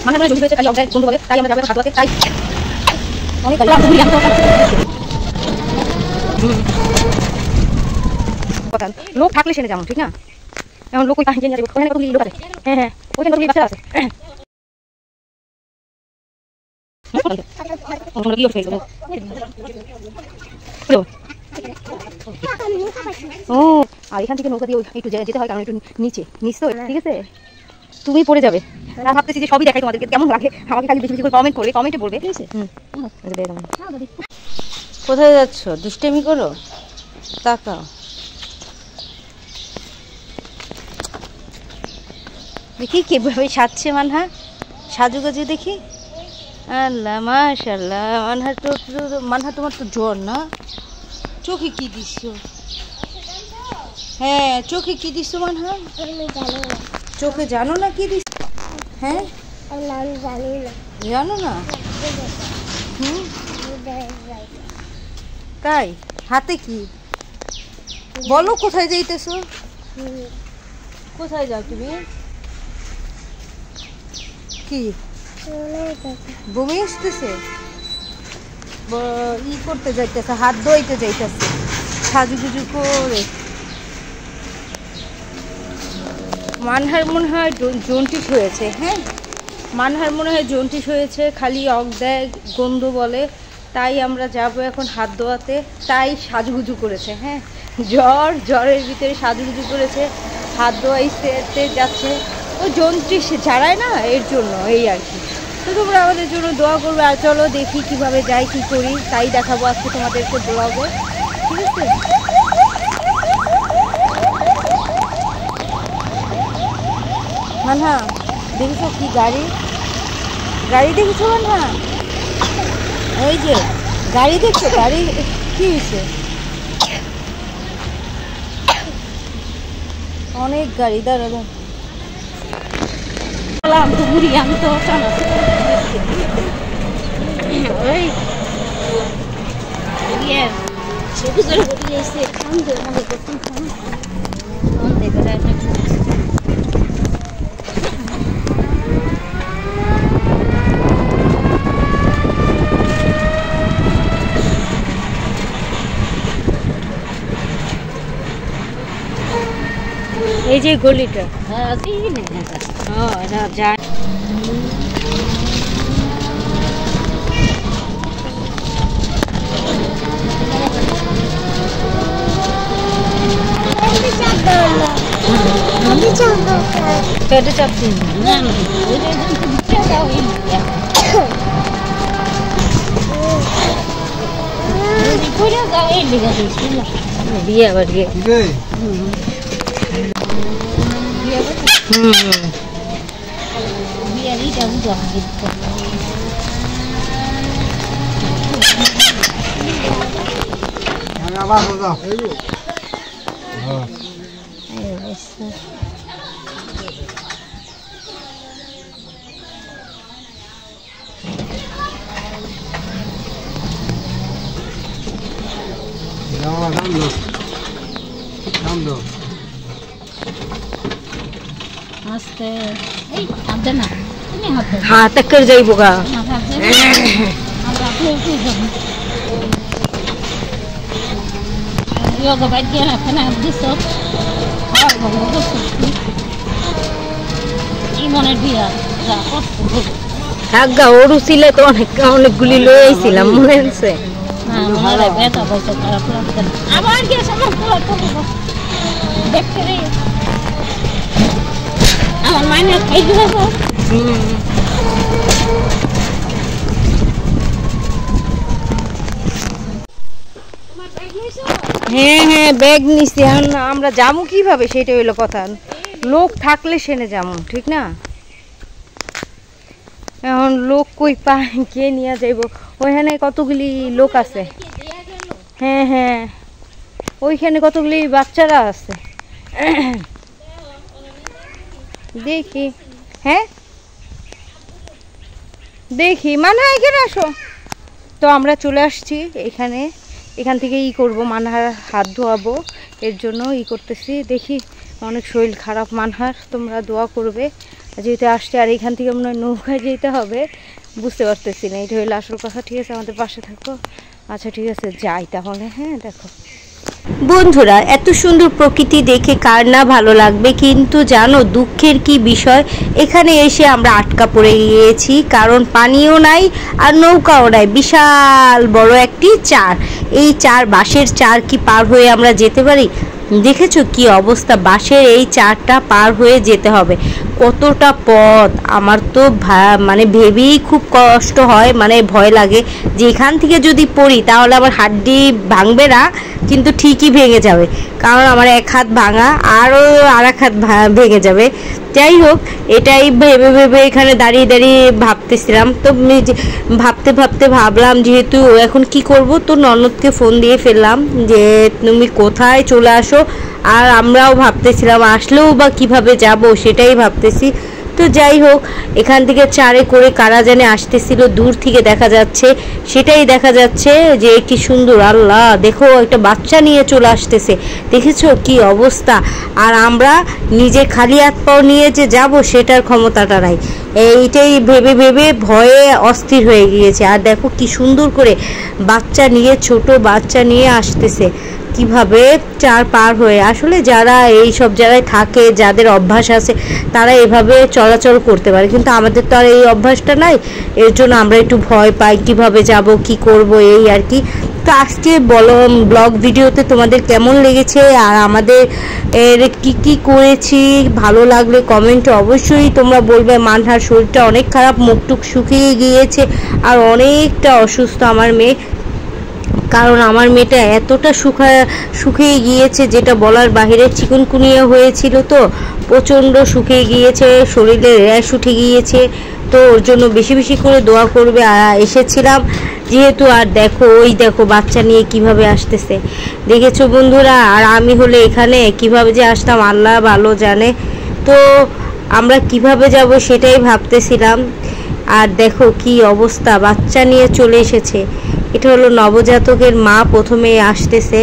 মানে জমি হয়েছে খালি অবদায় বন্ধু বলে, তাই আমরা যাবো হাত ধোয়াতে। তাই অনেক লোক থাকলে সেনে যেমন, ঠিক না? এখন লোক ওই ওখানে কতগুলি লোক আছে। হ্যাঁ হ্যাঁ, ওইখানে কতগুলি বাচ্চা আছে। ও আর এখান থেকে নৌকা দিয়ে একটু যেতে হয়, কারণ একটু নিচে নিচ তো, ঠিক আছে? তুমি পড়ে যাবে। না ভাবতেছি যে সবই দেখাই তোমাদেরকে, কেমন লাগে আমাকে খালি বেশি বেশি করে কমেন্ট করবে, কমেন্টে বলবে, ঠিক আছে? কোথায় যাচ্ছ? দুষ্টামি করো? তাকাও দেখি কিভাবে সাজছে মানহা, সাজুগাজু দেখি। আল্লাহ মাশাআল্লাহ, মানহা তোমার তো জ্বর না? চোখে কি দিচ্ছ? হ্যাঁ চোখে কি দিচ্ছ মানহা? চোখে জানো না কি দিচ্ছ? হ্যাঁ জানো না? তাই হাতে কি বলো? কোথায় যাইতেছো? কোথায় যাও তুমি? কি বমি আসতেছে? ই করতে যাইতেছে, হাত ধোইতে যাইতেছে সাজুগুজু করে। মানহার মনে হয় জন্ডিস হয়েছে। হ্যাঁ মানহার মনে হয় জন্ডিস হয়েছে, খালি অক দেয়, গন্ধ বলে, তাই আমরা যাব এখন হাত ধোয়াতে। তাই সাজুগুজু করেছে। হ্যাঁ জ্বরের ভিতরে সাজুগুজু করেছে, হাত ধোয়াইতে যাচ্ছে। ওই জন্ডিস ঝাড়ায় না, এর জন্য, এই আর কি। তো তোমরা আমাদের জন্য দোয়া করবে। আর চলো দেখি কিভাবে যাই, কি করি, তাই দেখাবো আজকে তোমাদেরকে ব্লগে, ঠিক আছে? মানহা দেখেছো কি গাড়ি দেখেছো মানহা? ওই যে গাড়ি দেখছো, গাড়ি কি হয়েছে? অনেক গাড়ি। দাঁড়া আমি তো ঘুরি, আমি তো এই যে গলিটা, যায় পেটে চাপ দিন। বিয়ে আবার গিয়ে हाँ टक्कर जाइबोगा। ওরু ছিলে তো অনেকগুলি লয়ে আইছিলাম, মনে আছে? আমার মাইনে খাই দিব। হ্যাঁ হ্যাঁ ব্যাগ নিছি। আমরা যাবো কিভাবে সেটা হইলো কথা। লোক থাকলে সেনে যাবো, ঠিক না? এখন লোক কই পাই, কে নিয়ে যাইব? ওইখানে কতগুলি লোক আছে। হ্যাঁ হ্যাঁ ওইখানে কতগুলি বাচ্চারা আছে। দেখি, হ্যাঁ দেখি, মানহা এখানে আসো। তো আমরা চলে আসছি এখানে, এখান থেকে ই করবো, মানহার হাত ধোয়াবো, এর জন্য ই করতেছি। দেখি অনেক শরীর খারাপ মানহার, তোমরা দোয়া করবে। যেহেতু আসছে, আর এখান থেকে মনে হয় নৌকায় যেতে হবে, বুঝতে পারতেছি না। এটা হইলো আসল কথা। ঠিক আছে, আমাদের পাশে থাকো। আচ্ছা ঠিক আছে, যাই তাহলে। হ্যাঁ দেখো বন্ধুরা, এত সুন্দর প্রকৃতি দেখে কার না ভালো লাগবে, কিন্তু জানো দুঃখের কি বিষয়, এখানে এসে আমরা আটকা পড়ে গিয়েছি, কারণ পানিও নাই আর নৌকাও নাই। বিশাল বড় একটি চার, এই চার বাঁশের চার কি পার হয়ে আমরা যেতে পারি? দেখেছো কি অবস্থা, বাঁশের এই চারটা পার হয়ে যেতে হবে, কতটা পথ। আমার তো মানে ভেবেই খুব কষ্ট হয়, মানে ভয় লাগে যে এখান থেকে যদি পড়ি তাহলে আমার হাড্ডি ভাঙবে না, কিন্তু ঠিকই ভেঙে যাবে, কারণ আমার এক হাত ভাঙা, আরও আর এক হাত ভেঙে যাবে। যাই হোক, এটাই ভেবে ভেবে এখানে দাঁড়িয়ে দাঁড়িয়ে ভাবতেছিলাম। তো ভাবতে ভাবতে ভাবলাম যেহেতু এখন কি করব, তো ননদকে ফোন দিয়ে ফেললাম যে তুমি কোথায়, চলে আসো। আর আমরাও ভাবতেছিলাম আসলেও বা কিভাবে যাব, সেটাই ভাবতেছি। তো যাই হোক, এখান থেকে চারে করে কারা জানে আসতেছিল, দূর থেকে দেখা যাচ্ছে, সেটাই দেখা যাচ্ছে যে কি সুন্দর। আল্লাহ, দেখো একটা বাচ্চা নিয়ে চলে আসতেছে, দেখেছো কি অবস্থা। আর আমরা নিজে খালি হাত পাও নিয়ে যে যাব, সেটার ক্ষমতাটা নাই। এইটাই ভেবে ভেবে ভয়ে অস্থির হয়ে গিয়েছে। আর দেখো কি সুন্দর করে বাচ্চা নিয়ে, ছোট বাচ্চা নিয়ে আসতেছে, কিভাবে চার পার হয়ে। আসলে যারা এই সব জায়গায় থাকে, যাদের অভ্যাস আছে, তারা এভাবে চলাচল করতে পারে, কিন্তু আমাদের তো আর এই অভ্যাসটা নাই, এর জন্য আমরা একটু ভয় পাই, কিভাবে যাব, কি করব, এই আর কি। তো আজকে ব্লগ ভিডিওতে তোমাদের কেমন লেগেছে আর আমাদের এর কি করেছি, ভালো লাগলে কমেন্টে অবশ্যই তোমরা বলবে। মানহার শরীরটা অনেক খারাপ, মুখটুক শুকিয়ে গিয়েছে আর অনেকটা অসুস্থ আমার মেয়ে, কারণ আমার মেয়েটা এতটা শুকিয়ে গিয়েছে যেটা বলার বাহিরে। চিকুনকুনিয়া হয়েছিল, তো প্রচণ্ড শুকিয়ে গিয়েছে, শরীরে র্যাশ উঠে গিয়েছে। তো ওর জন্য বেশি বেশি করে দোয়া করবে। এসেছিলাম যেহেতু, আর দেখো ওই দেখো বাচ্চা নিয়ে কিভাবে আসতেছে, দেখেছো বন্ধুরা। আর আমি হলে এখানে কিভাবে যে আসতাম আল্লাহ ভালো জানে। তো আমরা কিভাবে যাব সেটাই ভাবতেছিলাম। আর দেখো কি অবস্থা, বাচ্চা নিয়ে চলে এসেছে। এটা হলো নবজাতকের মা প্রথমে আসতেছে,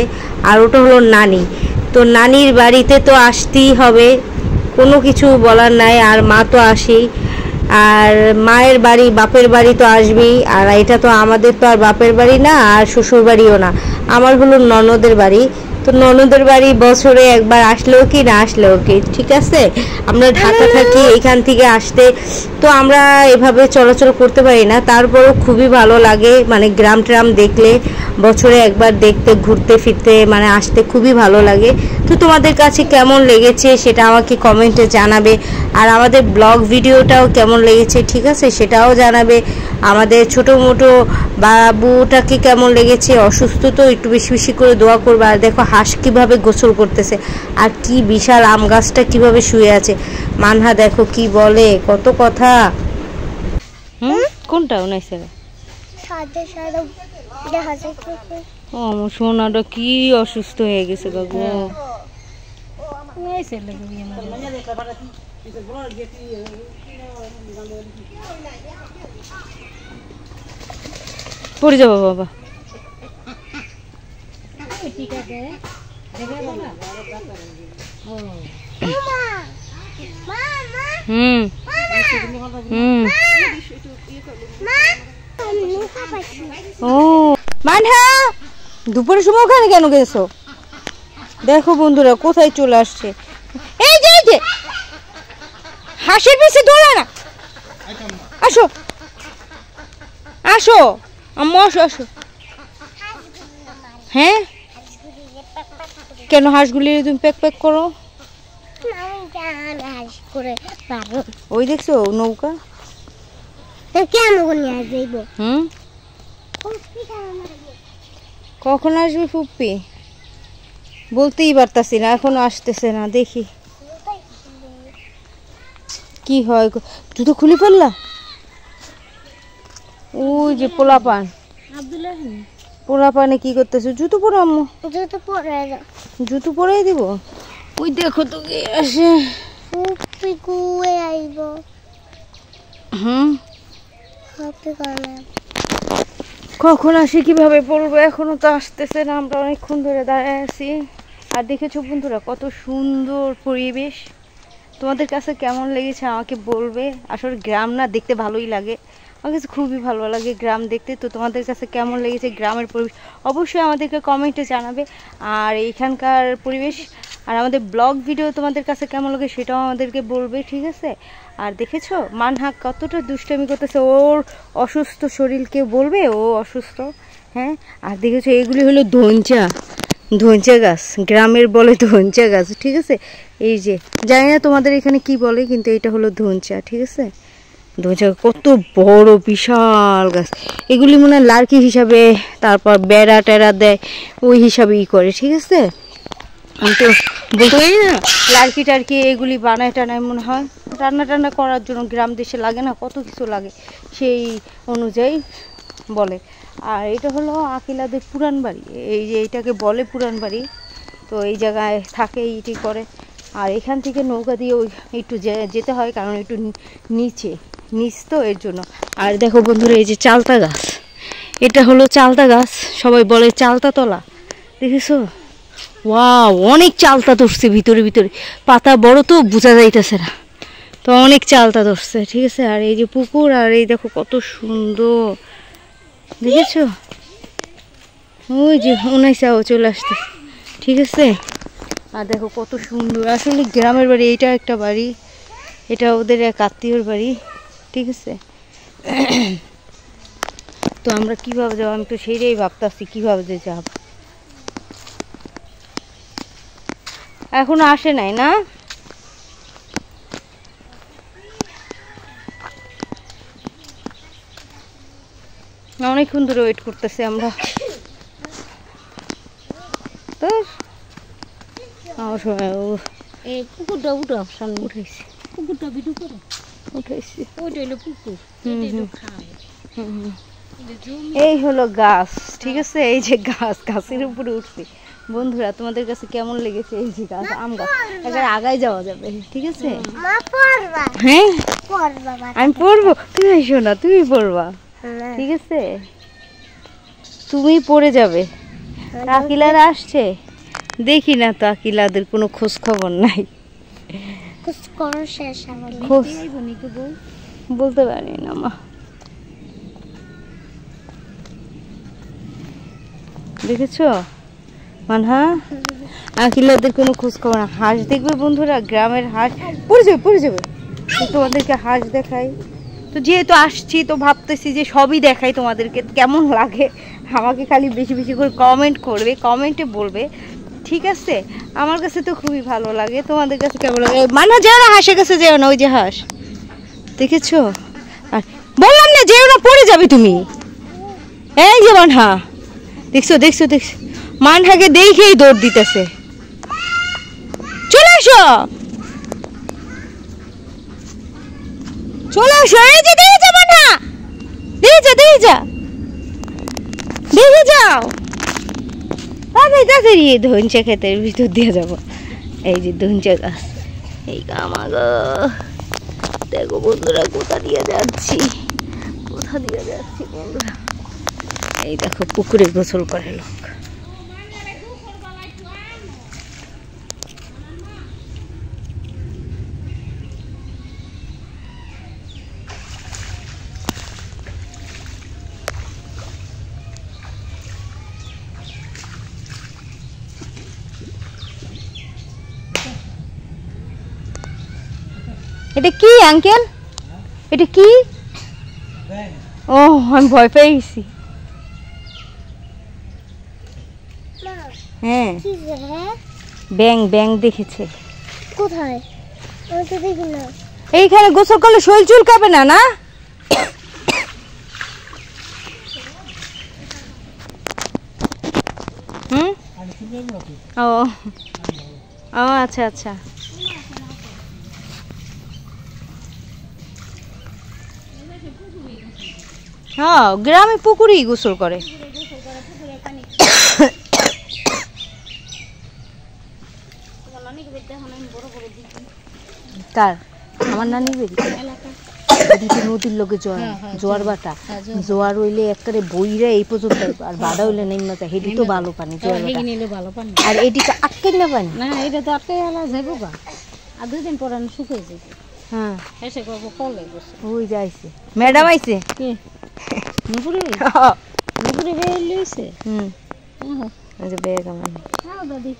আর ওটা হলো নানি। তো নানির বাড়িতে তো আসতেই হবে, কোনো কিছু বলার নাই, আর মা তো আসেই। আর মায়ের বাড়ি, বাপের বাড়ি তো আসবেই। আর এটা তো আমাদের তো আর বাপের বাড়ি না, আর শ্বশুর বাড়িও না, আমার হলো ননদের বাড়ি। তো ননদের বাড়ি বছরে একবার আসলেও কি, না আসলেও কি, ঠিক আছে। আমরা ঢাকা থাকি, এখান থেকে আসতে তো আমরা এভাবে চলাচল করতে পারি না, তারপরও খুবই ভালো লাগে, মানে গ্রাম ট্রাম দেখলে, বছরে একবার দেখতে, ঘুরতে ফিরতে, মানে আসতে খুবই ভালো লাগে। তো তোমাদের কাছে কেমন লেগেছে সেটা আমাকে কমেন্টে জানাবে, আর আমাদের ব্লগ ভিডিওটাও কেমন লেগেছে, ঠিক আছে, সেটাও জানাবে। আমাদের ছোটো মোটো বাবুটাকে কেমন লেগেছে, অসুস্থ তো, একটু বেশি বেশি করে দোয়া করবে। আর দেখো হাঁস কীভাবে গোসল করতেছে, আর কি বিশাল আম গাছটা কীভাবে শুয়ে আছে। মানহা দেখো কি বলে, কত কথা। কোনটা উনাইছে? ও আমার সোনাটা কি অসুস্থ হয়ে গেছে বাবু। পড়ে যাবো বাবা। ঠিক আছে, ও মানহা, দুপুরের সময় ওখানে কেন গেছো? দেখো বন্ধুরা কোথায় চলে আসছে, এই যে হাঁসের পিছে দৌড়া না, আসো আসো আম্মু, আসো আসো। হ্যাঁ, কেন হাঁসগুলি তুমি প্যাক প্যাক করো? ওই দেখছো নৌকা, কখন আসবে ফুপ্পি বলতেই পারতাছি না, এখনো আসতেছে না। দেখি কি হয়। জুতো খুলে ফেললা? ওই যে পোলাপান, পোলাপানে কি করতেছো? জুতো পরো আম্মু, জুতো পরে দিব। ওই দেখো তো কে আসে। কখন আসে কিভাবে পড়বো, এখনো তো আসতেছে না। আমরা অনেকক্ষণ ধরে দাঁড়ায় আছি। আর দেখেছো বন্ধুরা কত সুন্দর পরিবেশ। তো তোমাদের কাছে কেমন লেগেছে আমাকে বলবে। আসলে গ্রাম না দেখতে ভালোই লাগে, আমার কাছে খুবই ভালো লাগে গ্রাম দেখতে। তো তোমাদের কাছে কেমন লেগেছে গ্রামের পরিবেশ অবশ্যই আমাদেরকে কমেন্টে জানাবে। আর এইখানকার পরিবেশ আর আমাদের ব্লগ ভিডিও তোমাদের কাছে কেমন লাগে সেটাও আমাদেরকে বলবে, ঠিক আছে। আর দেখেছো মানহা কতটা দুষ্টামি করতেছে, ওর অসুস্থ শরীরকে বলবে ও অসুস্থ, হ্যাঁ। আর দেখেছো এগুলি হলো ধনচা গাছ, গ্রামের বলে ধনচা গাছ, ঠিক আছে। এই যে জানি না তোমাদের এখানে কি বলে, কিন্তু এটা হলো ধনচা, ঠিক আছে। ধনচা কত বড় বিশাল গাছ, এগুলি মনে হয় লার্কি হিসাবে তারপর বেড়া টেড়া দেয় ওই হিসাবে করে, ঠিক আছে। আমি তো বলতে পারি না, লার্কি টার্কি এগুলি বানায় টানায় মনে হয় রান্না টান্না করার জন্য, গ্রাম দেশে লাগে না কত কিছু লাগে, সেই অনুযায়ী বলে। আর এটা হলো আকিলাদের পুরান বাড়ি, এই যে এইটাকে বলে পুরান বাড়ি। তো এই জায়গায় থাকে এইটি করে। আর এখান থেকে নৌকা দিয়ে ওই একটু যেতে হয়, কারণ একটু নিচ তো এর জন্য। আর দেখো বন্ধুরা এই যে চালতা গাছ, এটা হলো চালতা গাছ, সবাই বলে চালতা তলা, দেখেছো? ওয়াও, অনেক চালতা ধরছে ভিতরে ভিতরে, পাতা বড় তো বোঝা যাইতেছে না, তো অনেক চালতা ধরছে, ঠিক আছে। আর এই যে পুকুর, আর এই দেখো কত সুন্দর, দেখেছো? ওই যে উনাইসাও চলে আসতে, ঠিক আছে। আর দেখো কত সুন্দর, আসলে গ্রামের বাড়ি, এইটা একটা বাড়ি, এটা ওদের এক আত্মীয়র বাড়ি, ঠিক আছে। তো আমরা কিভাবে যাবো, আমি তো সেইটাই ভাবতেছি কিভাবে যে যাব। এখনো আসে নাই না? অনেকক্ষণ ধরে ওয়েট করতেছি আমরা। তো আমার সময় এই পুকুরটা সামনে উঠাইছি, পুকুরটা ভিডিও করে উঠাইছি, ওইটা হলো পুকুর। এই হলো গাছ, ঠিক আছে। এই যে গাছের উপরে উঠছি বন্ধুরা, তোমাদের কাছে কেমন লেগেছে এই যে গাছ, আম গাছ, এখানে আগায় যাওয়া যাবে, ঠিক আছে। হ্যাঁ আমি পড়বো, তুমি এসো না, তুমি পড়বা, ঠিক আছে। তুমি পড়ে যাবে। আকিলারা আসছে দেখি না তো, আকিলাদের কোনো খোঁজ খবর নাই, বলতে পারি না মা। দেখেছো মানহা, আকিলাদের কোনো খোঁজ খবর না। হাঁস দেখবে বন্ধুরা, গ্রামের হাঁস, পড়ে যাবে তোমাদেরকে হাঁস দেখাই। তো যেহেতু আসছি তো ভাবতেছি যে সবই দেখাই তোমাদেরকে, কেমন লাগে আমাকে খালি বেশি বেশি করে কমেন্ট করবে, কমেন্টে বলবে, ঠিক আছে। আমার কাছে তো খুবই ভালো লাগে, তোমাদের কাছে কেমন লাগে? মানহা যেও না, হাঁসের কাছে যেও না, ওই যে হাঁস দেখেছো। আর বললাম না যেও না, পড়ে যাবে তুমি। এই যে মানহা, দেখছো মানহাকে দেখেই দৌড় দিতেছে, চলে আসো এই যে দেখে মানহা, দেখে যাও তাড়াতাড়ি ধনচা ক্ষেতের ভিতর দিয়ে যাবো। এই যে ধনচা গাছ, এই গামাগো, দেখো বন্ধুরা কোথা দিয়ে যাচ্ছি বন্ধুরা। এই দেখো পুকুরে গোসল করে লোক। এটা কি আঙ্কেল, এটা কি? ও আমি ভয় পেয়ে গেছি। হ্যাঁ ব্যাং দেখেছে কোথায়? আমি তো দেখি না। এইখানে গোসল করলে শরীর চুলকাবে না? না ও আচ্ছা। হ্যাঁ গ্রামে পুকুরেই গোসল করে। কার? আমার নানির বাড়ি এদিকে নদীর লোকে জোয়ার বাটা, জোয়ার হইলে একবারে বইরা এই পর্যন্ত, আর বাড়া হইলে নেই মাথা, হেডি তো ভালো পানি, জোয়ার বাটা। আর এটি তো আটকে না পানি, না এটা তো আটকে যাবো গা, আর 2 দিন পরে শুকিয়ে যাবে। হ্যাঁ এসে করবো কলে বসে। ওই যাইছে ম্যাডাম আইছে কি নুপুরে নুপুরে বের লইছে। হুম হ্যাঁ ওই যে বেগ আমার দাদি